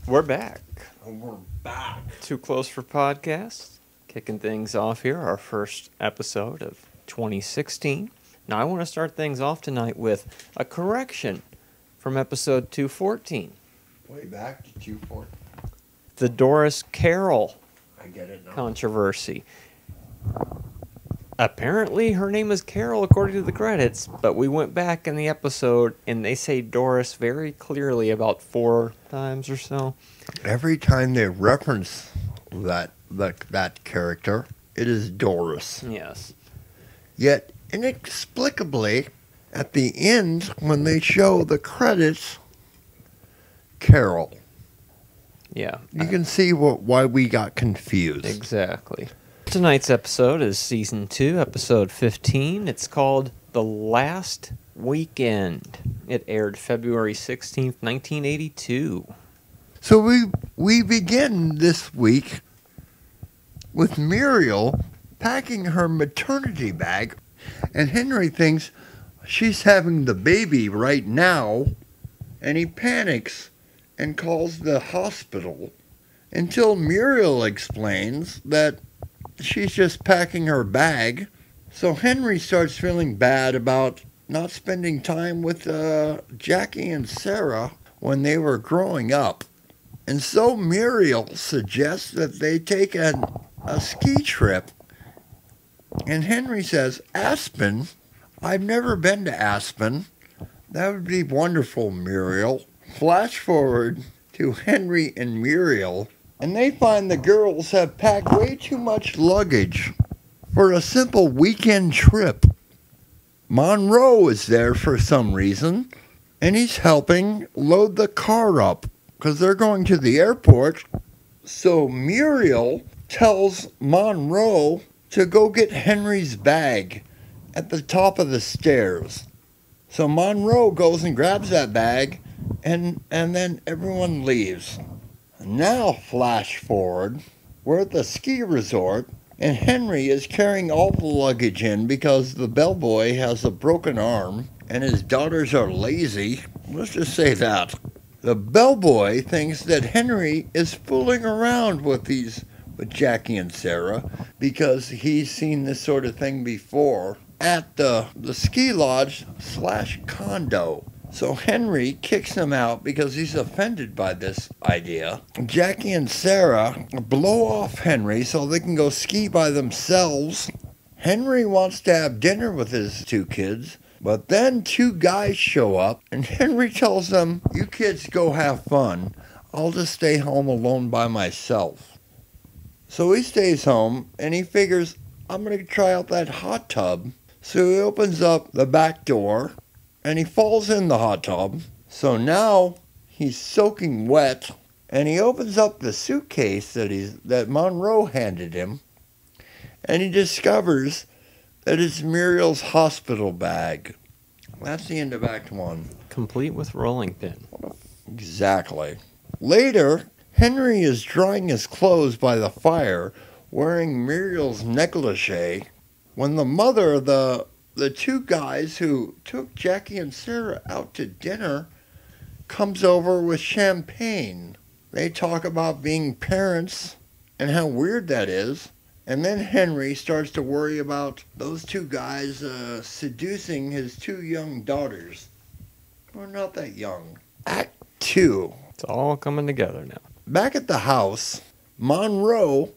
We're back. We're back. Too Close for Podcast. Kicking things off here, our first episode of 2016. Now, I want to start things off tonight with a correction from episode 214. Way back to 214. The Doris Carroll I get it now. controversy. Apparently, her name is Carol according to the credits, but we went back in the episode and they say Doris very clearly about 4 times or so. Every time they reference that character, it is Doris. Yes. Yet, inexplicably, at the end, when they show the credits, Carol. Yeah. You can see why we got confused. Exactly. Tonight's episode is Season 2, Episode 15. It's called The Last Weekend. It aired February 16th, 1982. So we begin this week with Muriel packing her maternity bag, and Henry thinks she's having the baby right now, and he panics and calls the hospital until Muriel explains that she's just packing her bag. So Henry starts feeling bad about not spending time with Jackie and Sara when they were growing up. And so Muriel suggests that they take a ski trip. And Henry says, Aspen? I've never been to Aspen. That would be wonderful, Muriel. Flash forward to Henry and Muriel, and they find the girls have packed way too much luggage for a simple weekend trip. Monroe is there for some reason, and he's helping load the car up because they're going to the airport. So Muriel tells Monroe to go get Henry's bag at the top of the stairs. So Monroe goes and grabs that bag, and then everyone leaves. Now flash forward, we're at the ski resort, and Henry is carrying all the luggage in because the bellboy has a broken arm and his daughters are lazy. Let's just say that. The bellboy thinks that Henry is fooling around with Jackie and Sara because he's seen this sort of thing before at the ski lodge / condo. So Henry kicks him out because he's offended by this idea. Jackie and Sara blow off Henry so they can go ski by themselves. Henry wants to have dinner with his 2 kids, but then 2 guys show up, and Henry tells them, you kids go have fun. I'll just stay home alone by myself. So he stays home, and he figures, I'm going to try out that hot tub. So he opens up the back door, and he falls in the hot tub. So now he's soaking wet, and he opens up the suitcase that Monroe handed him, and he discovers that it's Muriel's hospital bag. That's the end of Act 1. Complete with rolling pin. Exactly. Later, Henry is drying his clothes by the fire, wearing Muriel's negligee, when the mother of the 2 guys who took Jackie and Sara out to dinner comes over with champagne. They talk about being parents and how weird that is. And then Henry starts to worry about those 2 guys seducing his 2 young daughters. Well, not that young. Act 2. It's all coming together now. Back at the house, Monroe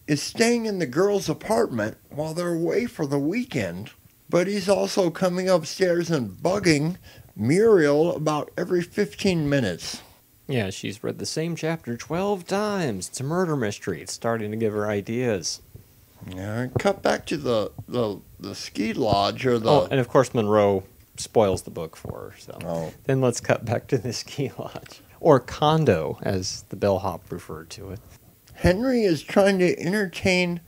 is staying in the girls' apartment while they're away for the weekend. But he's also coming upstairs and bugging Muriel about every 15 minutes. Yeah, she's read the same chapter 12 times. It's a murder mystery. It's starting to give her ideas. Yeah, cut back to the ski lodge or the... Oh, and of course Monroe spoils the book for her. So Oh. Then let's cut back to the ski lodge. Or condo, as the bellhop referred to it. Henry is trying to entertain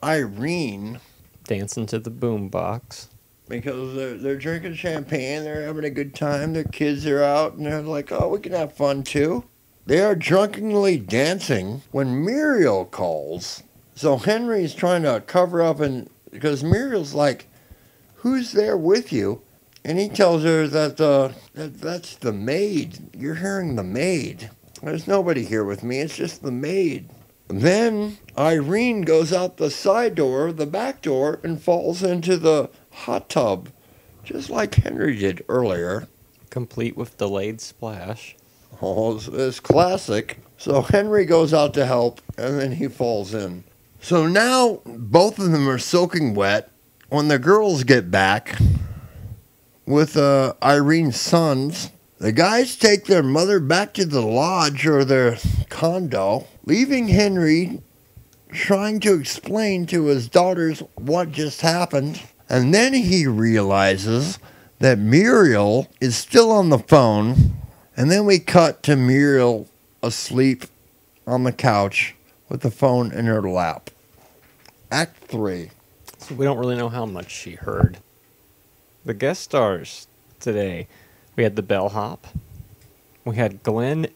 Irene Dancing to the boombox. because they're drinking champagne, they're having a good time, their kids are out, and they're like, oh, we can have fun too. They are drunkenly dancing when Muriel calls. So Henry's trying to cover up, and because Muriel's like, who's there with you? And he tells her that that's the maid. You're hearing the maid. There's nobody here with me. It's just the maid. Then Irene goes out the side door, the back door, and falls into the hot tub, just like Henry did earlier. Complete with delayed splash. Oh, it's classic. So Henry goes out to help, and then he falls in. So now both of them are soaking wet. When the girls get back with Irene's sons, the guys take their mother back to the lodge or their condo, leaving Henry trying to explain to his daughters what just happened. And then he realizes that Muriel is still on the phone. And then we cut to Muriel asleep on the couch with the phone in her lap. Act 3. So we don't really know how much she heard. The guest stars today. We had the bellhop. We had Glenn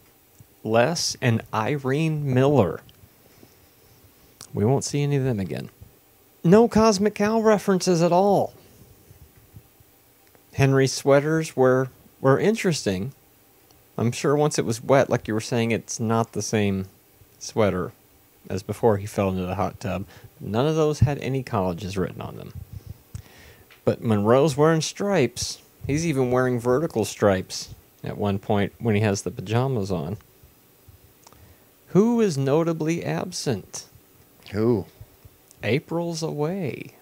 Les and Irene Miller. We won't see any of them again. No Cosmic Cow references at all. Henry's sweaters were interesting. I'm sure once it was wet, like you were saying, it's not the same sweater as before he fell into the hot tub. None of those had any colleges written on them. But Monroe's wearing stripes. He's even wearing vertical stripes at one point when he has the pajamas on. Who is notably absent? Who? April's away.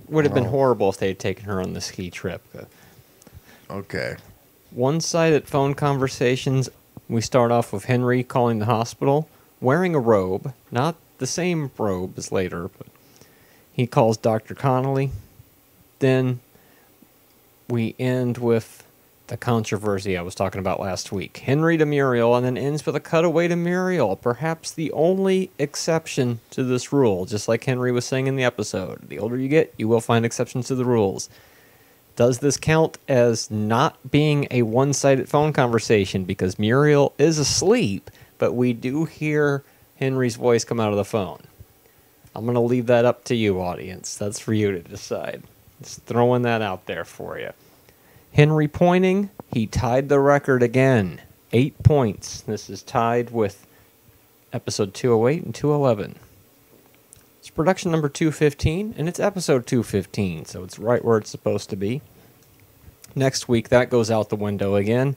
Would have been horrible if they had taken her on the ski trip. Okay. One-sided phone conversations. We start off with Henry calling the hospital, wearing a robe. Not the same robe as later, but he calls Dr. Connolly. Then we end with the controversy I was talking about last week. Henry to Muriel, and then ends with a cutaway to Muriel. Perhaps the only exception to this rule, just like Henry was saying in the episode. The older you get, you will find exceptions to the rules. Does this count as not being a one-sided phone conversation? Because Muriel is asleep, but we do hear Henry's voice come out of the phone. I'm going to leave that up to you, audience. That's for you to decide. Just throwing that out there for you. Henry pointing, he tied the record again. 8 points. This is tied with episode 208 and 211. It's production number 215, and it's episode 215, so it's right where it's supposed to be. Next week, that goes out the window again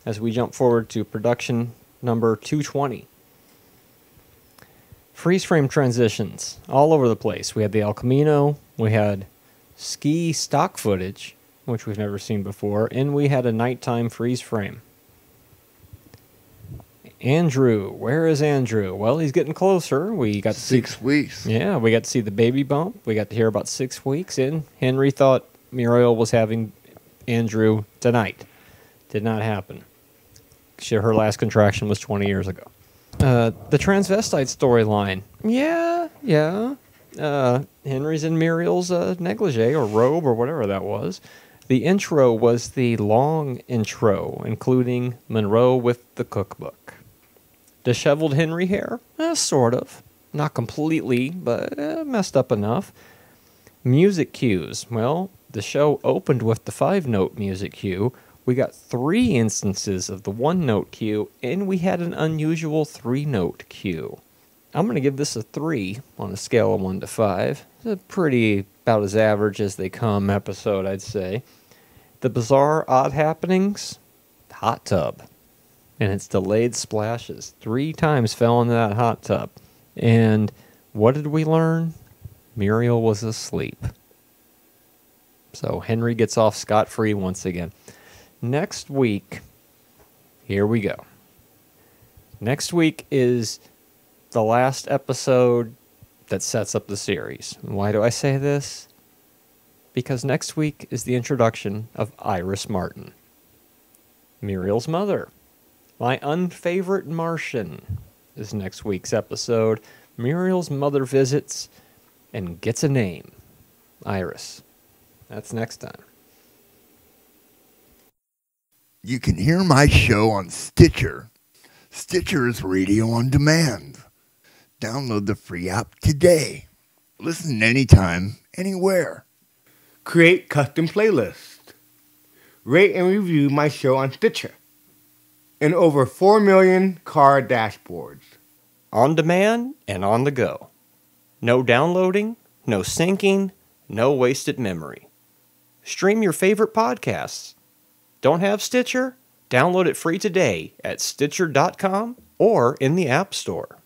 as we jump forward to production number 220. Freeze frame transitions all over the place. We had the El Camino, we had ski stock footage, which we've never seen before, and we had a nighttime freeze frame. Andrew, where is Andrew? Well, he's getting closer. We got 6 weeks. Yeah, we got to see the baby bump. We got to hear about 6 weeks in. Henry thought Muriel was having Andrew tonight. Did not happen. Her last contraction was 20 years ago. The transvestite storyline. Yeah. Henry's in Muriel's negligee or robe or whatever that was. The intro was the long intro, including Monroe with the cookbook. Disheveled Henry hair? Sort of. Not completely, but messed up enough. Music cues. Well, the show opened with the 5-note music cue. We got 3 instances of the 1-note cue, and we had an unusual 3-note cue. I'm going to give this a 3 on a scale of 1 to 5. It's a pretty, about as average as they come episode, I'd say. The bizarre odd happenings? Hot tub. And its delayed splashes. 3 times fell into that hot tub. And what did we learn? Muriel was asleep. So Henry gets off scot-free once again. Next week, here we go. Next week is the last episode that sets up the series. Why do I say this? Because next week is the introduction of Iris Martin, Muriel's mother. My unfavorite Martian is next week's episode. Muriel's mother visits and gets a name. Iris. That's next time. You can hear my show on Stitcher. Stitcher is radio on demand. Download the free app today. Listen anytime, anywhere. Create custom playlists. Rate and review my show on Stitcher. and over 4 million car dashboards. On demand and on the go. No downloading, no syncing, no wasted memory. Stream your favorite podcasts. Don't have Stitcher? Download it free today at Stitcher.com or in the App Store.